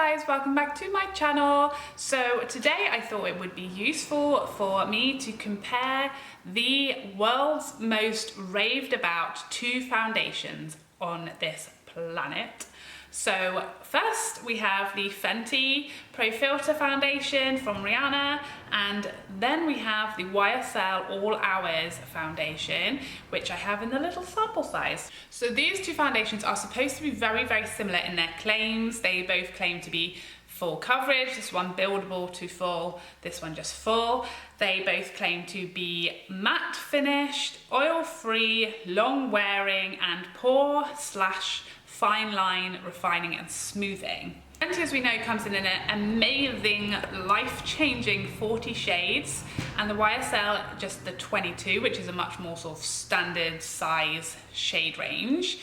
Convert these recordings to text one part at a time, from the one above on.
guys, welcome back to my channel. So today I thought it would be useful for me to compare the world's most raved about two foundations on this planet. So first we have the Fenty Pro Filt'r foundation from Rihanna, and then we have the YSL All Hours foundation, which I have in the little sample size. So these two foundations are supposed to be very, very similar in their claims. They both claim to be full coverage, this one buildable to full, this one just full. They both claim to be matte finished, oil-free, long wearing, and pore/fine line refining and smoothing. Fenty, as we know, comes in an amazing, life-changing 40 shades, and the YSL just the 22, which is a much more sort of standard size shade range.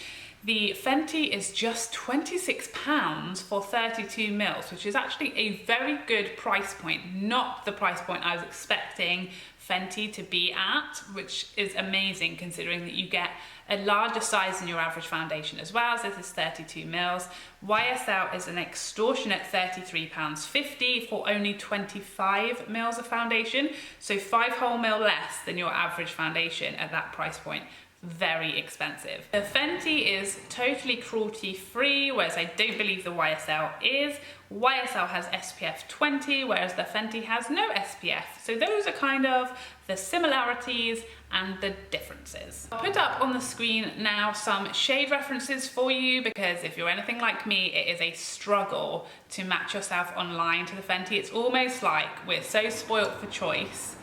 The Fenty is just £26 for 32 mils, which is actually a very good price point, not the price point I was expecting Fenty to be at, which is amazing considering that you get a larger size than your average foundation as well. So this is 32 mils. YSL is an extortionate £33.50 for only 25 mils of foundation, so 5 whole mil less than your average foundation at that price point. Very expensive. The Fenty is totally cruelty free, whereas I don't believe the YSL is. YSL has SPF 20, whereas the Fenty has no SPF. So those are kind of the similarities and the differences. I'll put up on the screen now some shade references for you, because if you're anything like me, it is a struggle to match yourself online to the Fenty. It's almost like we're so spoilt for choice.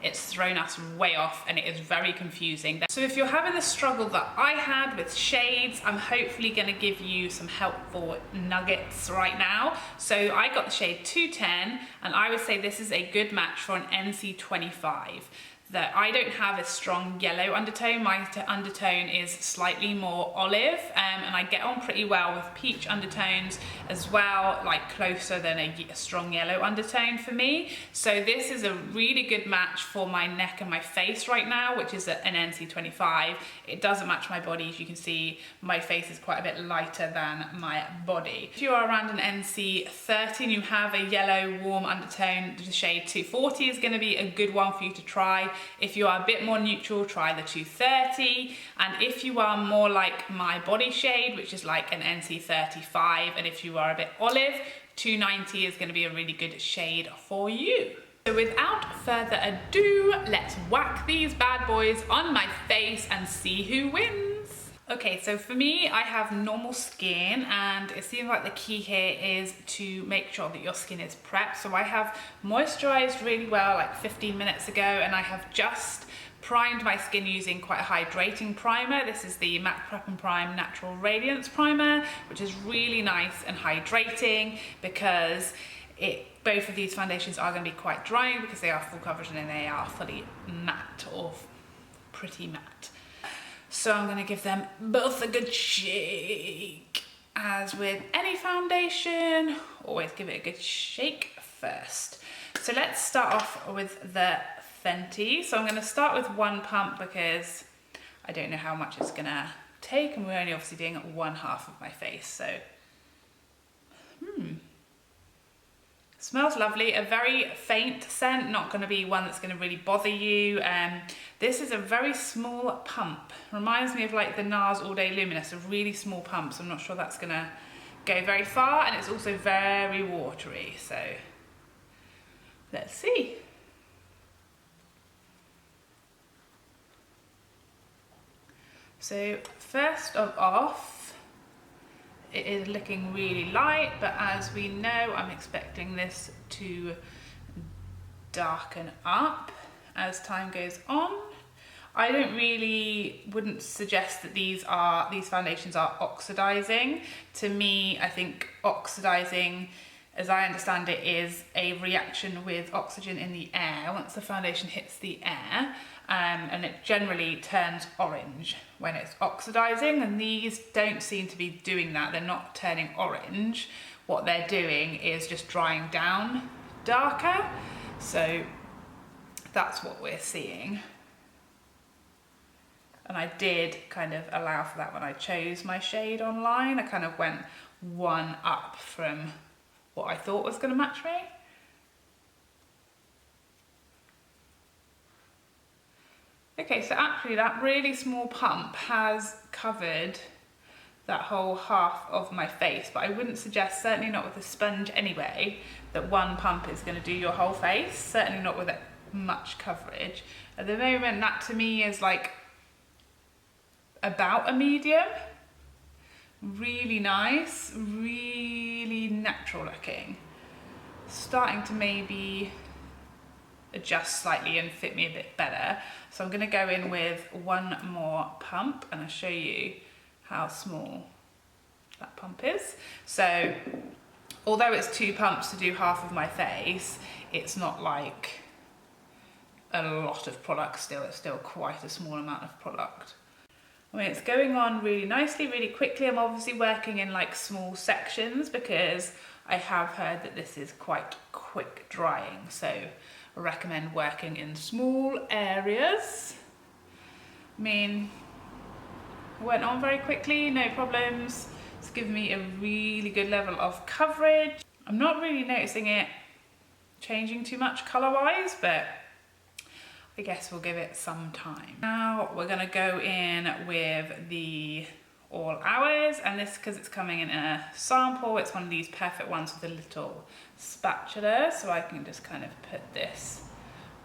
It's thrown us way off and it is very confusing. So if you're having the struggle that I had with shades, I'm hopefully gonna give you some helpful nuggets right now. So I got the shade 210, and I would say this is a good match for an NC25. That I don't have a strong yellow undertone. My undertone is slightly more olive, and I get on pretty well with peach undertones as well, like closer than a strong yellow undertone for me. So this is a really good match for my neck and my face right now, which is an NC25. It doesn't match my body. As you can see, my face is quite a bit lighter than my body. If you are around an NC30 and you have a yellow warm undertone, the shade 240 is going to be a good one for you to try. If you are a bit more neutral, try the 230. And if you are more like my body shade, which is like an NC35, and if you are a bit olive, 290 is going to be a really good shade for you. So without further ado, let's whack these bad boys on my face and see who wins. Okay, so for me, I have normal skin, and it seems like the key here is to make sure that your skin is prepped. So I have moisturized really well like 15 minutes ago, and I have just primed my skin using quite a hydrating primer. This is the Matte Prep and Prime Natural Radiance Primer, which is really nice and hydrating because both of these foundations are going to be quite drying because they are full coverage and then they are fully matte or pretty matte. So I'm going to give them both a good shake. As with any foundation, always give it a good shake first. So let's start off with the Fenty. So I'm going to start with one pump because I don't know how much it's going to take, and we're only obviously doing one half of my face. So, smells lovely, a very faint scent, not going to be one that's going to really bother you. This is a very small pump. Reminds me of like the NARS All Day Luminous, a really small pump, so I'm not sure that's going to go very far, and it's also very watery, so let's see. So first off, it is looking really light, but as we know, I'm expecting this to darken up as time goes on. I wouldn't suggest that these foundations are oxidizing. To me, I think oxidizing, as I understand it, is a reaction with oxygen in the air once the foundation hits the air, and it generally turns orange when it's oxidizing, and these don't seem to be doing that. They're not turning orange. What they're doing is just drying down darker, so that's what we're seeing. And I did kind of allow for that when I chose my shade online. I kind of went one up from what I thought was going to match me. Okay, so actually that really small pump has covered that whole half of my face, but I wouldn't suggest, certainly not with a sponge anyway, that one pump is going to do your whole face, certainly not with that much coverage. At the moment, that to me is like about a medium. Really nice, really natural looking. Starting to maybe adjust slightly and fit me a bit better. So I'm going to go in with one more pump and I'll show you how small that pump is. So although it's 2 pumps to do half of my face, it's not like a lot of product still. It's still quite a small amount of product. I mean, it's going on really nicely, really quickly. I'm obviously working in like small sections because I have heard that this is quite quick drying. So I recommend working in small areas. I mean, it went on very quickly, no problems. It's given me a really good level of coverage. I'm not really noticing it changing too much color-wise, but I guess we'll give it some time. Now we're gonna go in with the All Hours, and this, because it's coming in a sample, it's one of these perfect ones with a little spatula, so I can just kind of put this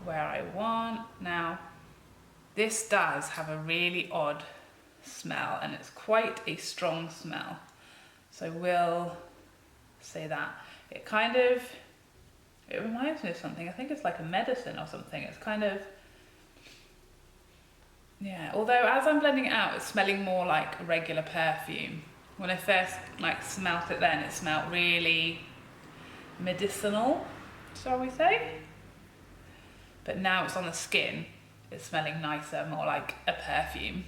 where I want. Now, this does have a really odd smell, and it's quite a strong smell. So I will say that. It reminds me of something. I think it's like a medicine or something. It's kind of, yeah, although as I'm blending it out, it's smelling more like a regular perfume. When I first like smelt it then, it smelled really medicinal, shall we say? But now it's on the skin, it's smelling nicer, more like a perfume.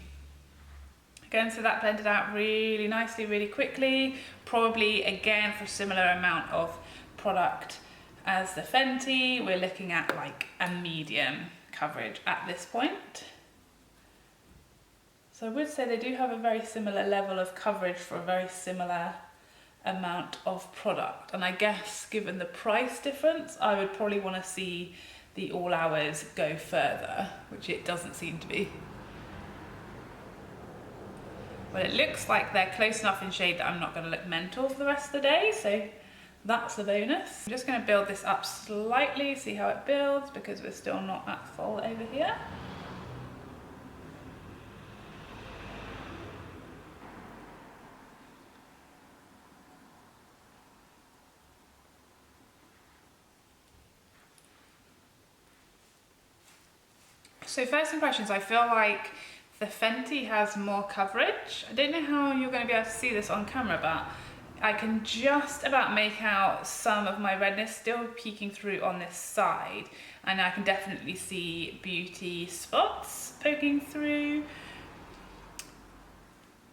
Again, so that blended out really nicely, really quickly. Probably, again, for a similar amount of product as the Fenty, we're looking at like a medium coverage at this point. So I would say they do have a very similar level of coverage for a very similar amount of product. And I guess given the price difference, I would probably want to see the All Hours go further, which it doesn't seem to be. But it looks like they're close enough in shade that I'm not going to look mental for the rest of the day, so that's the bonus. I'm just going to build this up slightly, see how it builds, because we're still not at full over here. So first impressions, I feel like the Fenty has more coverage. I don't know how you're going to be able to see this on camera, but I can just about make out some of my redness still peeking through on this side. And I can definitely see beauty spots poking through.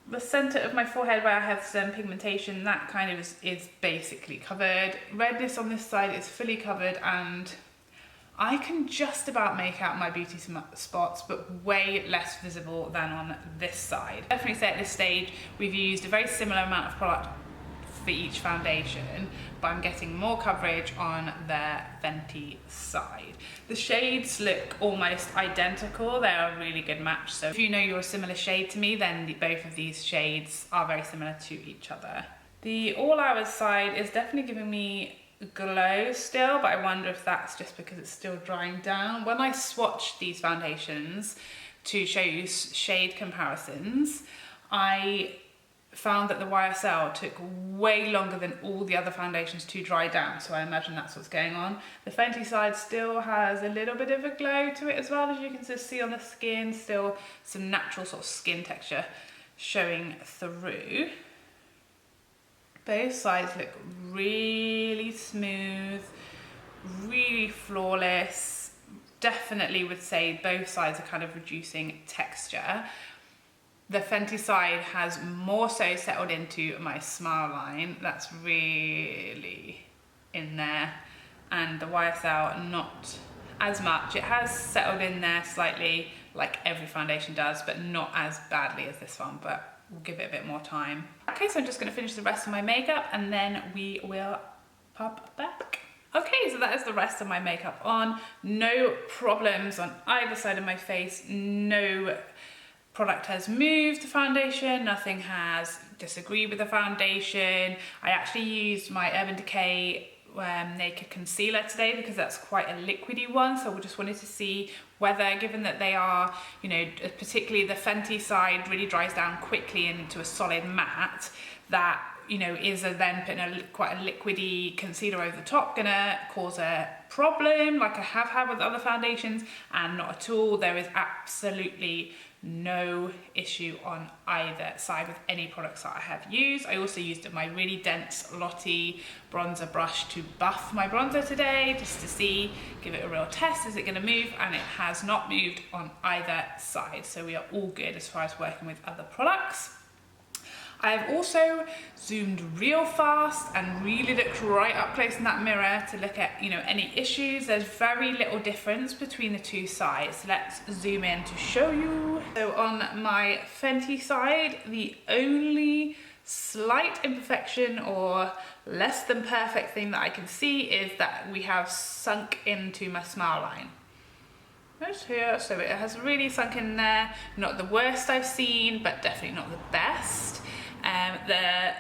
The center of my forehead where I have some pigmentation, that kind of is basically covered. Redness on this side is fully covered, and I can just about make out my beauty spots, but way less visible than on this side. Definitely say at this stage, we've used a very similar amount of product for each foundation, but I'm getting more coverage on the Fenty side. The shades look almost identical. They're a really good match. So if you know you're a similar shade to me, then both of these shades are very similar to each other. The All Hours side is definitely giving me glow still, but I wonder if that's just because it's still drying down. When I swatched these foundations to show you shade comparisons, I found that the YSL took way longer than all the other foundations to dry down, so I imagine that's what's going on. The Fenty side still has a little bit of a glow to it as well, as you can just see on the skin, still some natural sort of skin texture showing through. Both sides look really smooth, really flawless. Definitely would say both sides are kind of reducing texture. The Fenty side has more so settled into my smile line. That's really in there. And the YSL, not as much. It has settled in there slightly, like every foundation does, but not as badly as this one, but we'll give it a bit more time. Okay, so I'm just going to finish the rest of my makeup and then we will pop back. Okay, so that is the rest of my makeup on. No problems on either side of my face. No product has moved the foundation. Nothing has disagreed with the foundation. I actually used my Urban Decay Naked Concealer today because that's quite a liquidy one, so we just wanted to see whether, given that they are, you know, particularly the Fenty side really dries down quickly into a solid matte, that, you know, is then putting quite a liquidy concealer over the top gonna cause a problem like I have had with other foundations? And not at all. There is absolutely no issue on either side with any products that I have used. I also used my really dense Lottie bronzer brush to buff my bronzer today, just to see, give it a real test, is it going to move? And it has not moved on either side, so we are all good as far as working with other products. I have also zoomed real fast and really looked right up close in that mirror to look at, you know, any issues. There's very little difference between the two sides. Let's zoom in to show you. So on my Fenty side, the only slight imperfection or less than perfect thing that I can see is that we have sunk into my smile line. Just here, so it has really sunk in there. Not the worst I've seen, but definitely not the best. The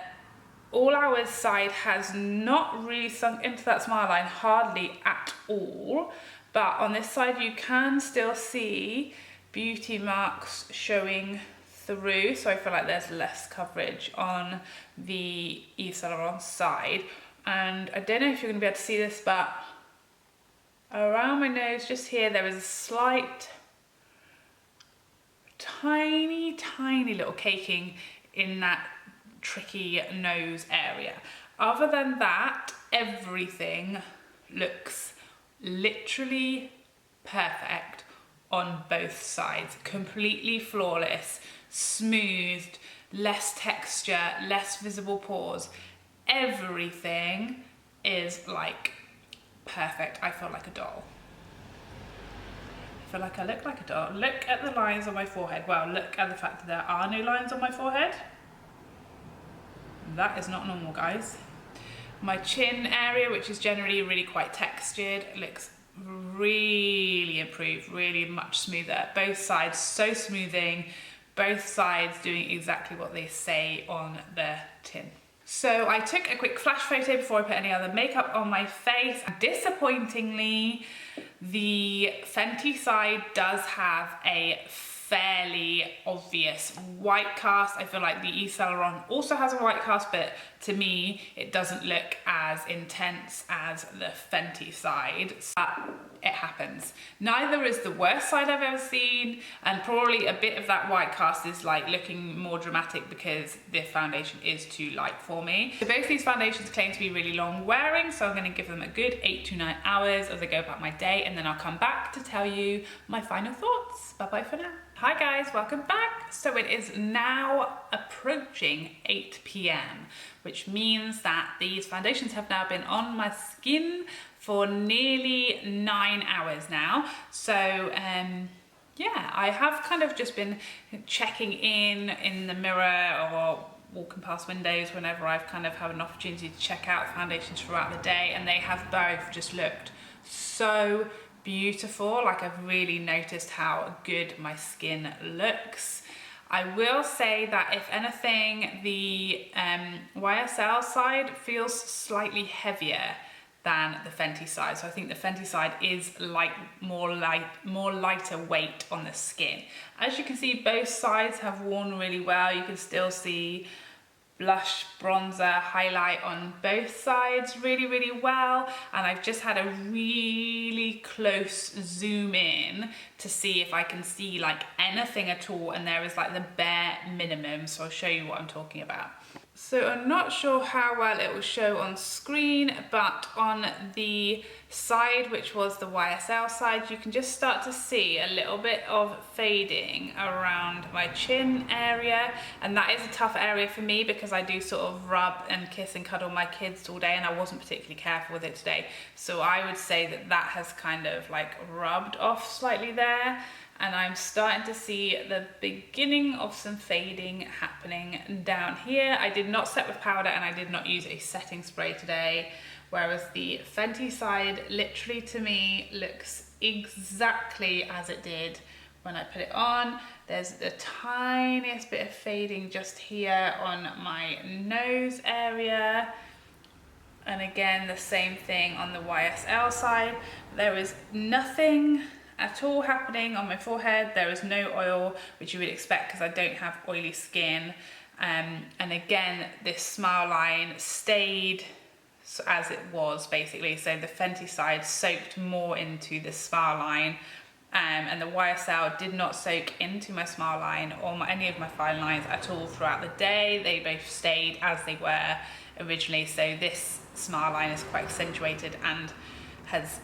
All Hours side has not really sunk into that smile line, hardly at all. But on this side, you can still see beauty marks showing through. So I feel like there's less coverage on the Yves Saint Laurent side. And I don't know if you're going to be able to see this, but around my nose, just here, there is a slight, tiny little caking in that tricky nose area. Other than that, everything looks literally perfect on both sides. Completely flawless, smoothed, less texture, less visible pores. Everything is like perfect. I feel like a doll. I feel like I look like a doll. Look at the lines on my forehead. Well, look at the fact that there are no lines on my forehead. That is not normal, guys. My chin area, which is generally really quite textured, looks really improved, really much smoother. Both sides so smoothing, both sides doing exactly what they say on the tin. So I took a quick flash photo before I put any other makeup on my face. Disappointingly, the Fenty side does have a fairly obvious white cast. I feel like the Yves Saint Laurent also has a white cast, but to me, it doesn't look as intense as the Fenty side. But it happens. Neither is the worst side I've ever seen, and probably a bit of that white cast is like looking more dramatic because the foundation is too light for me. So both these foundations claim to be really long wearing, so I'm going to give them a good 8 to 9 hours as I go about my day, and then I'll come back to tell you my final thoughts. Bye bye for now. Hi guys, welcome back. So it is now approaching 8 p.m, which means that these foundations have now been on my skin for nearly 9 hours now. So yeah, I have kind of just been checking in the mirror or walking past windows whenever I've kind of had an opportunity to check out foundations throughout the day, and they have both just looked so beautiful. Like, I've really noticed how good my skin looks. I will say that if anything, the YSL side feels slightly heavier than the Fenty side. So I think the Fenty side is more lighter weight on the skin. As you can see, both sides have worn really well. You can still see blush, bronzer, highlight on both sides really well, and I've just had a really close zoom in to see if I can see like anything at all, and there is like the bare minimum, so I'll show you what I'm talking about. So I'm not sure how well it will show on screen, but on the side, which was the YSL side, you can just start to see a little bit of fading around my chin area, and that is a tough area for me because I do sort of rub and kiss and cuddle my kids all day, and I wasn't particularly careful with it today. So I would say that that has kind of like rubbed off slightly there. And I'm starting to see the beginning of some fading happening down here. I did not set with powder and I did not use a setting spray today. whereas the Fenty side literally to me looks exactly as it did when I put it on. There's the tiniest bit of fading just here on my nose area. And again, the same thing on the YSL side. There is nothing at all happening on my forehead. There is no oil, which you would expect because I don't have oily skin. And again, this smile line stayed as it was basically. So the Fenty side soaked more into the smile line, and the YSL did not soak into my smile line or any of my fine lines at all throughout the day. They both stayed as they were originally. So this smile line is quite accentuated and has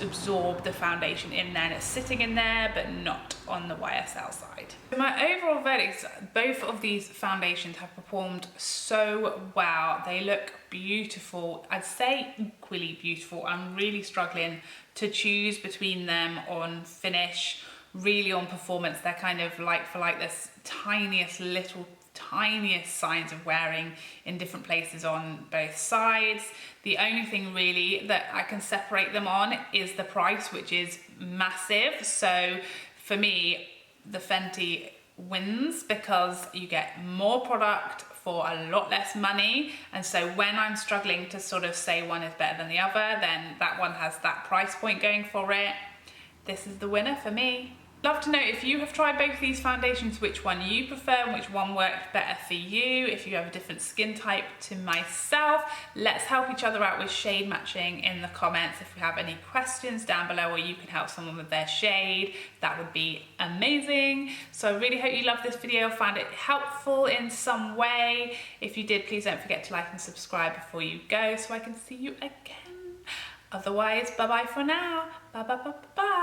absorbed the foundation in there, and it's sitting in there but not on the YSL side. My overall verdict, both of these foundations have performed so well. They look beautiful. I'd say equally beautiful. I'm really struggling to choose between them on finish, really on performance. They're kind of like for like, this tiniest signs of wearing in different places on both sides. The only thing really that I can separate them on is the price, which is massive. So for me, the Fenty wins because you get more product for a lot less money. And so when I'm struggling to sort of say one is better than the other, then that one has that price point going for it. This is the winner for me. Love to know if you have tried both these foundations, which one you prefer and which one worked better for you. If you have a different skin type to myself, let's help each other out with shade matching in the comments. If you have any questions down below, or you can help someone with their shade, that would be amazing. So I really hope you loved this video, found it helpful in some way. If you did, please don't forget to like and subscribe before you go so I can see you again. Otherwise, bye bye for now. Bye bye bye bye.